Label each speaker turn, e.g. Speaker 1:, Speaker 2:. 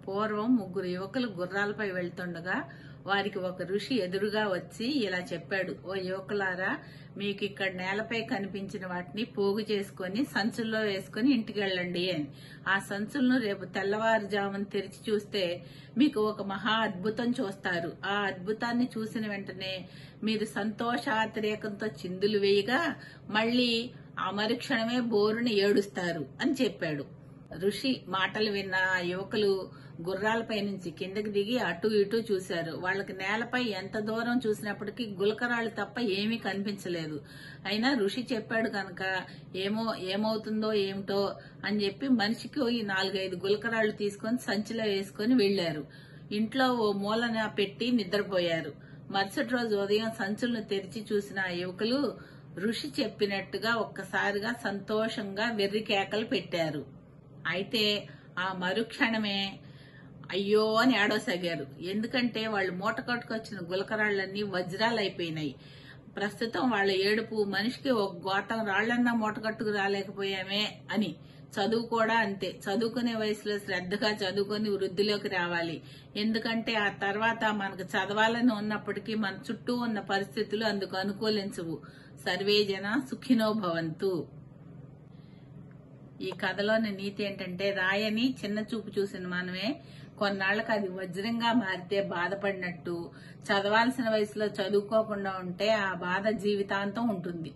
Speaker 1: పూర్వం ముగ్గురు యువకులు గుర్రాలపై వెళ్తుండగా వారికి ఒక ఋషి ఎదురుగా వచ్చి ఇలా చెప్పాడు, ఓ యువకులారా, మీకు ఇక్కడ నేలపై కనిపించిన వాటిని పోగు చేసుకుని సంచుల్లో వేసుకుని ఇంటికి వెళ్ళండి అని. ఆ సంచులను రేపు తెల్లవారుజామున తెరిచి చూస్తే మీకు ఒక మహా అద్భుతం చూస్తారు. ఆ అద్భుతాన్ని చూసిన వెంటనే మీరు సంతోషాతిరేకంతో చిందులు వేయగా మళ్లీ ఆ మరుక్షణమే బోరుని ఏడుస్తారు అని చెప్పాడు. ఋషి మాటలు విన్న ఆ యువకులు గుర్రాలపై నుంచి కిందకి దిగి అటు ఇటు చూశారు. వాళ్ళకి నేలపై ఎంత దూరం చూసినప్పటికీ గులకరాళ్లు తప్ప ఏమీ కనిపించలేదు. అయినా ఋషి చెప్పాడు కనుక ఏమవుతుందో ఏమిటో అని చెప్పి మనిషికి 4-5 గులకరాళ్లు తీసుకొని సంచిలో వేసుకుని వెళ్లారు. ఇంట్లో ఓ మూలన పెట్టి నిద్రపోయారు. మరుసటి రోజు ఉదయం సంచులను తెరిచి చూసిన ఆ యువకులు ఋషి చెప్పినట్టుగా ఒక్కసారిగా సంతోషంగా వెర్రి కేకలు పెట్టారు. అయితే ఆ మరుక్షణమే అయ్యో అని ఏడవసాగారు. ఎందుకంటే వాళ్ళు మూట కట్టుకొచ్చిన గులకరాళ్లన్నీ వజ్రాలైపోయినాయి. ప్రస్తుతం వాళ్ళ ఏడుపు మనిషికి ఒక గోతం రాళ్లన్నా మూట కట్టుకు రాలేకపోయామే అని. చదువు కూడా అంతే. చదువుకునే వయసులో శ్రద్ధగా చదువుకుని వృద్ధిలోకి రావాలి. ఎందుకంటే ఆ తర్వాత మనకు చదవాలని ఉన్నప్పటికీ మన చుట్టూ ఉన్న పరిస్థితులు అందుకు అనుకూలించవు. సర్వే జన సుఖినో భవంతు. ఈ కథలోని నీతి ఏంటంటే, రాయని చిన్న చూపు చూసిన మనమే కొన్నాళ్లకు అది వజ్రంగా మారితే బాధపడినట్టు, చదవాల్సిన వయసులో చదువుకోకుండా ఉంటే ఆ బాధ జీవితాంతం ఉంటుంది.